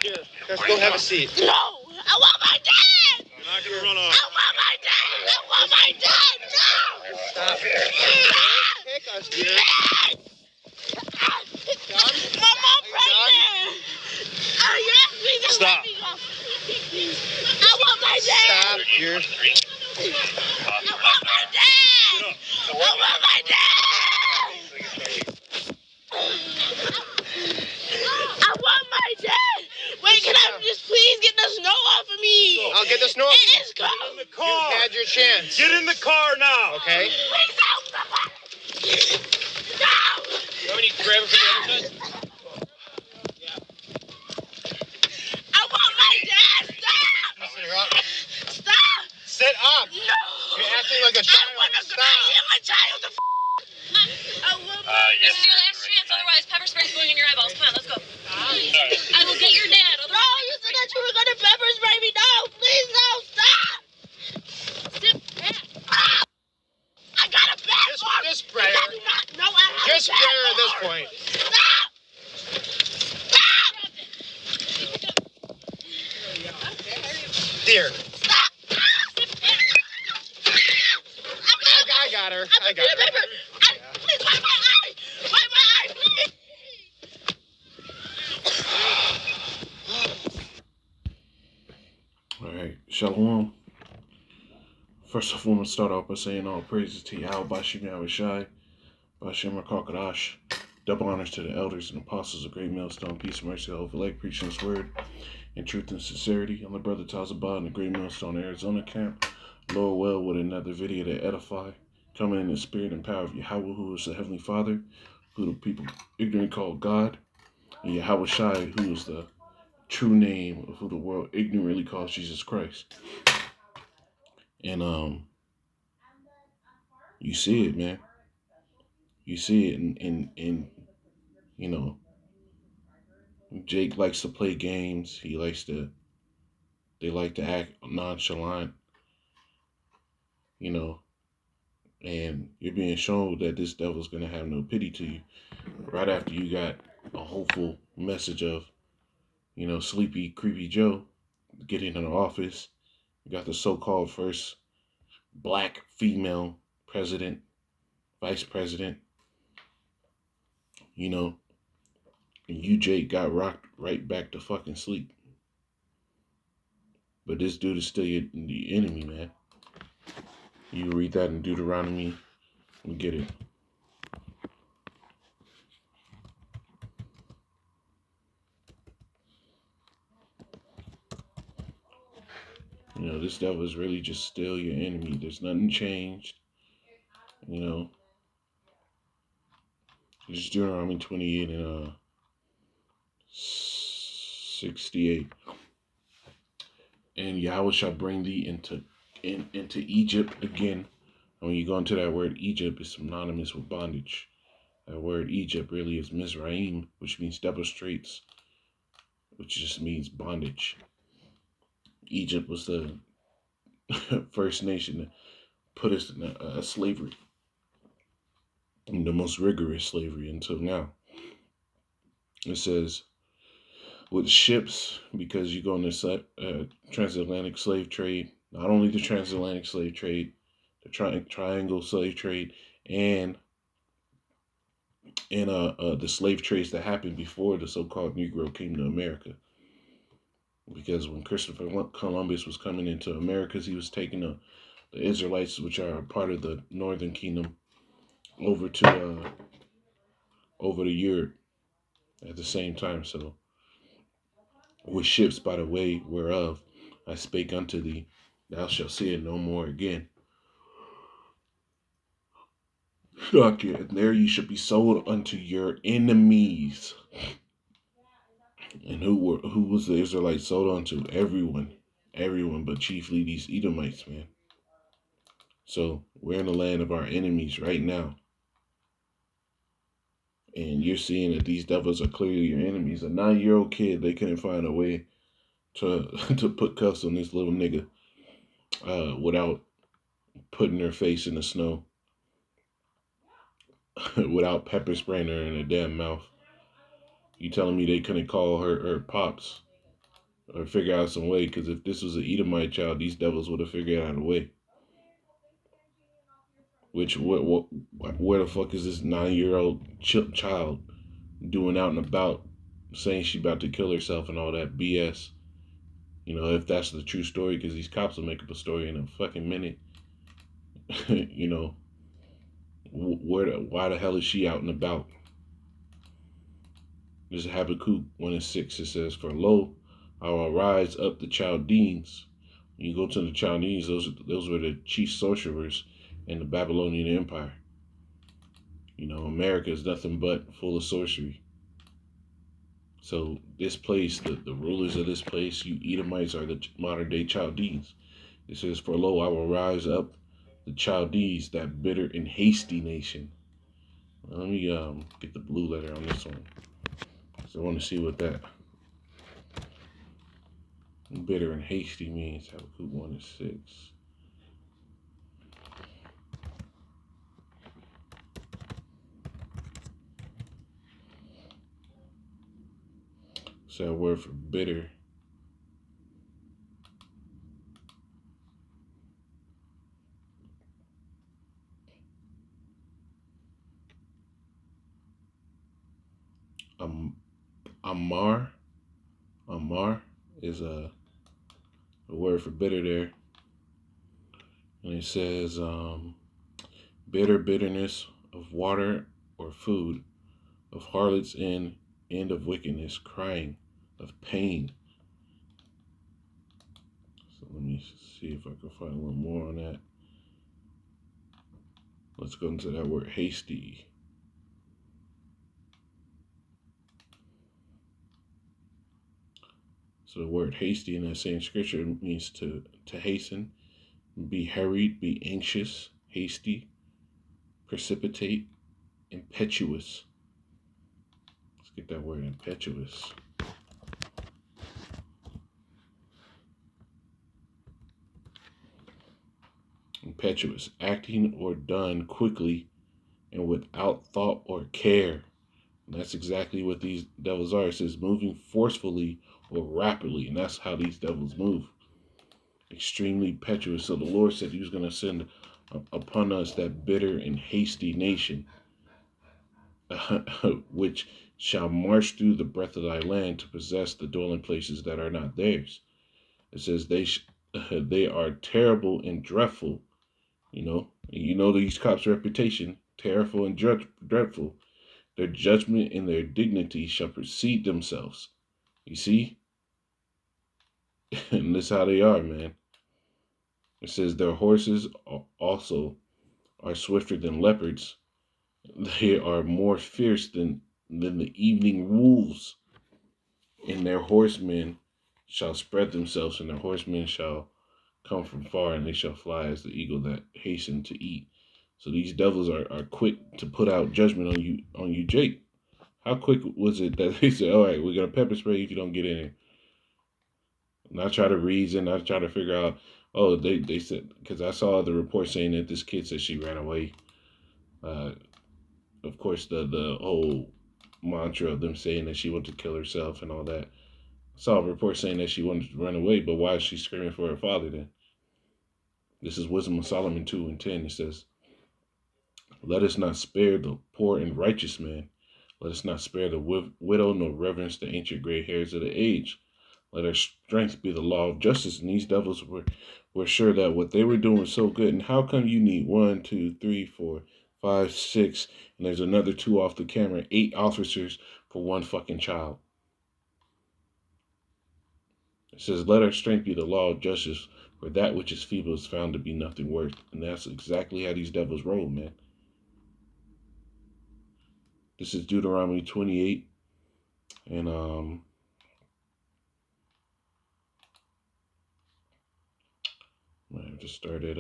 Here, let's go have a seat. No, I want my dad. You're not gonna run off. I want my dad. I want my dad. No. Stop. Don't kick us, dude. My mom pregnant. Yes, please just Stop. let me go. I want my dad. Stop. You're... I want my dad. I want my dad. I want my dad. Wait, can I just please get the snow off of me? I'll get the snow off It you. is cold. Get in the car. You had your chance. Get in the car now. Okay? Please help somebody. No. You want me to grab it from the other side? I want my dad. Stop. Sit her up. Stop. Sit up. No. You're acting like a I child. want to go. Stop. I am a child. I want my This is your last chance, otherwise pepper spray's going in your eyeballs. Come on, let's go. I will get your dad. No, you said that you were going to pepper spray me. No, please, no, stop. Sit back. I got a bad one. Just spray her. No, I have Just a spray bad her at this one. point. Stop. Stop. Dear. Stop. I got her. I got her. Please wipe my eye. Wipe my eye, please. All right, Shalom. First off, I want to start off by saying all praises to Yahweh Bashim Yahushai, Bashim Rakakadash. Double honors to the elders and apostles of Great Millstone. Peace and mercy, all elect, preaching this word in truth and sincerity. I'm the brother Tazabah in the Great Millstone, Arizona camp. Lord well with another video to edify, coming in the spirit and power of Yahweh, who is the Heavenly Father, who the people ignorant call God, and Yahweh Shai, who is the true name of who the world ignorantly calls Jesus Christ. And you see it, man. You see it, and you know, Jake likes to play games. They like to act nonchalant, you know, and you're being shown that this devil's gonna have no pity to you right after you got a hopeful message of, you know, sleepy, creepy Joe getting in the office. You got the so-called first black female president, vice president, you know, and you, Jake, got rocked right back to fucking sleep. But this dude is still the enemy, man. You read that in Deuteronomy and get it. You know, this devil is really just still your enemy. There's nothing changed. You know, it's Deuteronomy 28 and 68. And Yahweh shall bring thee into Egypt again. And when you go into that word Egypt, it's synonymous with bondage. That word Egypt really is Mizraim, which means double straits, which just means bondage. Egypt was the first nation to put us in slavery, the most rigorous slavery until now. It says, with ships, because you go on this transatlantic slave trade, not only the transatlantic slave trade, the triangle slave trade, and the slave trades that happened before the so-called Negro came to America. Because when Christopher Columbus was coming into Americas, he was taking the Israelites, which are part of the Northern Kingdom, over to Europe at the same time. So, with ships by the way whereof I spake unto thee, thou shalt see it no more again. And there you should be sold unto your enemies. And who was the Israelites sold unto? Everyone, but chiefly these Edomites, man. So we're in the land of our enemies right now. And you're seeing that these devils are clearly your enemies. A 9-year-old kid, they couldn't find a way to put cuffs on this little nigga without putting her face in the snow, without pepper spraying her in her damn mouth. You telling me they couldn't call her pops or figure out some way. Because if this was an Edomite child, these devils would have figured out a way. Which where the fuck is this 9-year-old child doing out and about, saying she about to kill herself and all that BS? You know, if that's the true story, because these cops will make up a story in a fucking minute. You know, why the hell is she out and about? This is Habakkuk 1:6. It says, "For lo, I will rise up the Chaldeans." When you go to the Chaldeans, those were the chief sorcerers in the Babylonian Empire. You know, America is nothing but full of sorcery. So this place, the rulers of this place, you Edomites, are the modern day Chaldeans. It says, "For lo, I will rise up the Chaldees, that bitter and hasty nation." Let me get the blue letter on this one. So I want to see what that bitter and hasty means. Habakkuk 1:6. So that word for bitter. Amar. Amar is a word for bitter there. And it says bitterness of water or food, of harlots and end of wickedness, crying, of pain. So let me see if I can find a little more on that. Let's go into that word hasty. So the word hasty in that same scripture means to hasten, be hurried, be anxious, hasty, precipitate, impetuous. Let's get that word impetuous. Impetuous, acting or done quickly and without thought or care. And that's exactly what these devils are. It says moving forcefully or rapidly, and that's how these devils move. Extremely impetuous. So the Lord said he was going to send upon us that bitter and hasty nation, which shall march through the breadth of thy land to possess the dwelling places that are not theirs. It says they are terrible and dreadful. You know these cops' reputation, terrible and dreadful. Their judgment and their dignity shall precede themselves. You see? And that's how they are, man. It says their horses also are swifter than leopards. They are more fierce than the evening wolves. And their horsemen shall spread themselves, and their horsemen shall come from far, and they shall fly as the eagle that hasten to eat. So these devils are quick to put out judgment on you, Jake. How quick was it that they said, "All right, we're gonna pepper spray if you don't get in here"? Not try to reason, not try to figure out. Oh, they said, because I saw the report saying that this kid said she ran away. Of course, the whole mantra of them saying that she wanted to kill herself and all that. I saw a report saying that she wanted to run away, but why is she screaming for her father then? This is Wisdom of Solomon 2:10. It says, "Let us not spare the poor and righteous man. Let us not spare the widow, nor reverence the ancient gray hairs of the age. Let our strength be the law of justice." And these devils were sure that what they were doing was so good. And how come you need 1, 2, 3, 4, 5, 6, and there's another 2 off the camera, 8 officers for one fucking child? It says, "Let our strength be the law of justice, for that which is feeble is found to be nothing worth." And that's exactly how these devils roll, man. This is Deuteronomy 28. And I just started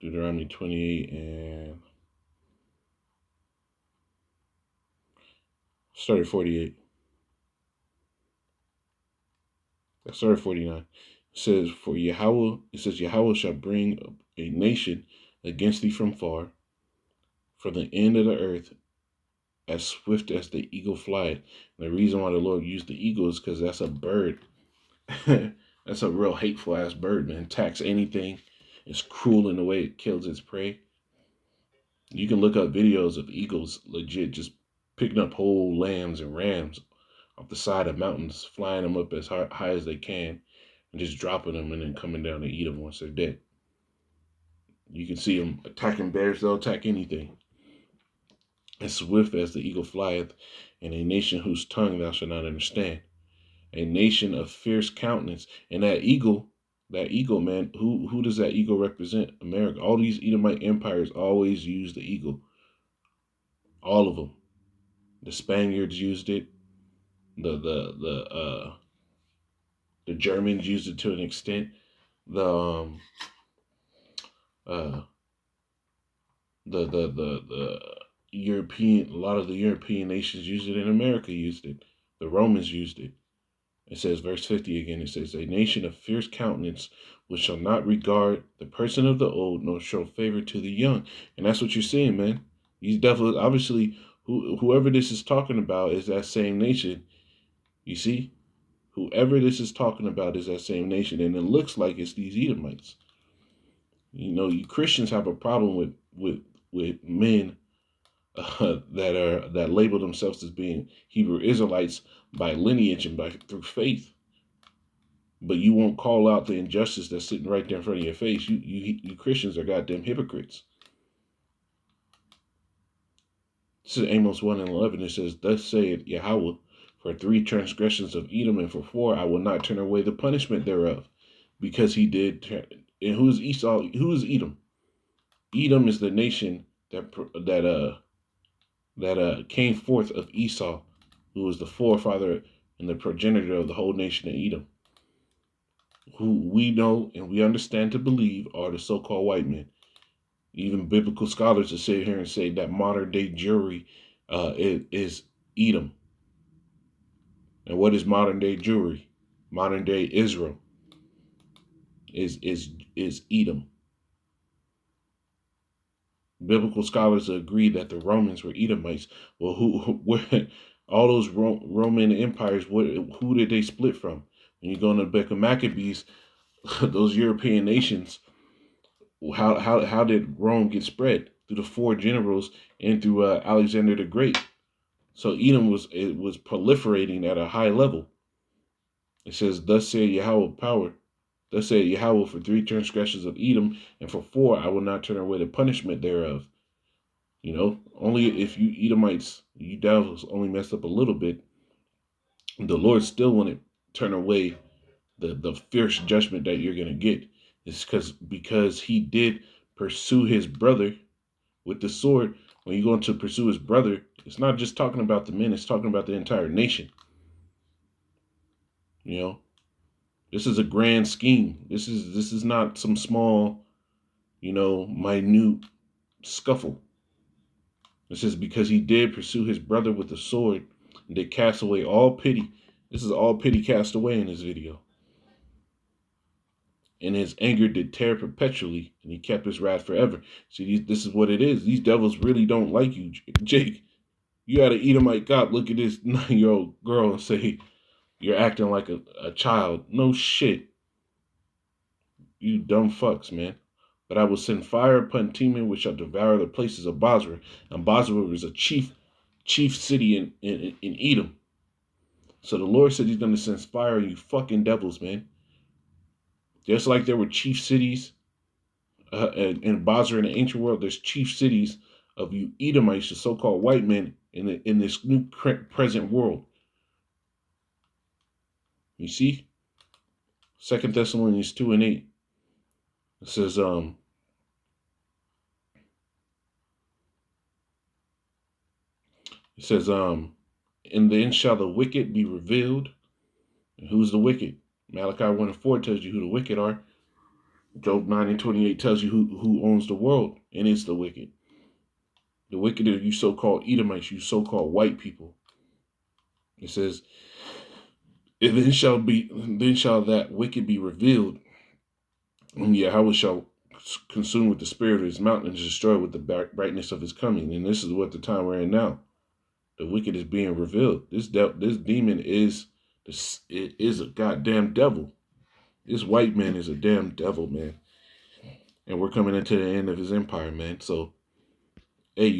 Deuteronomy 28 and started 48. I started 49. It says, Yahweh shall bring a nation against thee from far, from the end of the earth, as swift as the eagle flieth. And the reason why the Lord used the eagle is because that's a bird. That's a real hateful ass bird, man. Attacks anything. It's cruel in the way it kills its prey. You can look up videos of eagles legit just picking up whole lambs and rams off the side of mountains, flying them up as high as they can, and just dropping them and then coming down to eat them once they're dead. You can see them attacking bears. They'll attack anything. As swift as the eagle flieth, and a nation whose tongue thou shalt not understand. A nation of fierce countenance. And that eagle, man, who does that eagle represent? America. All these Edomite empires always use the eagle. All of them. The Spaniards used it. The Germans used it to an extent. The European, a lot of the European nations used it, and America used it. The Romans used it. It says, verse 50 again, it says, a nation of fierce countenance, which shall not regard the person of the old, nor show favor to the young. And that's what you're seeing, man. These devils, obviously, whoever this is talking about is that same nation. You see? Whoever this is talking about is that same nation. And it looks like it's these Edomites. You know, you Christians have a problem with men that label themselves as being Hebrew Israelites by lineage and through faith, but you won't call out the injustice that's sitting right there in front of your face. You Christians are goddamn hypocrites. This is Amos 1:11. It says, "Thus saith Yahweh, for 3 transgressions of Edom, and for 4 I will not turn away the punishment thereof, because he did." And who is Esau? Who is Edom? Edom is the nation that came forth of Esau, who was the forefather and the progenitor of the whole nation of Edom, who we know and we understand to believe are the so-called white men. Even biblical scholars will sit here and say that modern day Jewry is Edom. And what is modern day Jewry? Modern day Israel is Edom. Biblical scholars agree that the Romans were Edomites. Well, where all those Roman empires, who did they split from? When you go into the Book of Maccabees, those European nations, how did Rome get spread? Through the 4 generals and through Alexander the Great. So Edom was proliferating at a high level. It says, "Thus saith Yahweh power. Thus saith Yahweh, for 3 transgressions of Edom, and for 4 I will not turn away the punishment thereof." You know, only if you Edomites, you devils, only messed up a little bit, the Lord still wouldn't turn away the fierce judgment that you're gonna get. It's because he did pursue his brother with the sword. When you're going to pursue his brother, it's not just talking about the men, it's talking about the entire nation. You know, this is a grand scheme. This is not some small, minute scuffle. It says, because he did pursue his brother with the sword, and did cast away all pity. This is all pity cast away in this video. And his anger did tear perpetually, and he kept his wrath forever. See, this is what it is. These devils really don't like you, Jake. You got an Edomite cop look at this 9-year-old girl and say, you're acting like a child. No shit. You dumb fucks, man. But I will send fire upon Teman, which shall devour the places of Bozrah. And Bozrah is a chief city in Edom. So the Lord said he's going to send fire on you fucking devils, man. Just like there were chief cities in Bozrah in the ancient world, there's chief cities of you Edomites, the so-called white men in this new present world. You see? 2 Thessalonians 2:8. It says, and then shall the wicked be revealed. And who's the wicked? Malachi 1:4 tells you who the wicked are. Job 9:28 tells you who owns the world, and it's the wicked. The wicked are you so-called Edomites, you so-called white people. It says, and then shall that wicked be revealed, and Yahweh shall consume with the spirit of his mountain and destroy with the brightness of his coming. And this is what the time we're in now. The wicked is being revealed. This demon is a goddamn devil. This white man is a damn devil, man. And we're coming into the end of his empire, man. So, hey,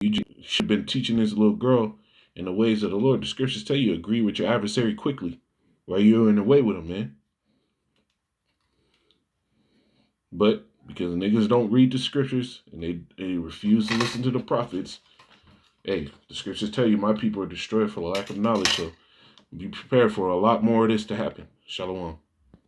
you should have been teaching this little girl in the ways of the Lord. The scriptures tell you agree with your adversary quickly while you're in the way with him, man. But because niggas don't read the scriptures and they refuse to listen to the prophets, hey, the scriptures tell you my people are destroyed for the lack of knowledge. So be prepared for a lot more of this to happen. Shalom.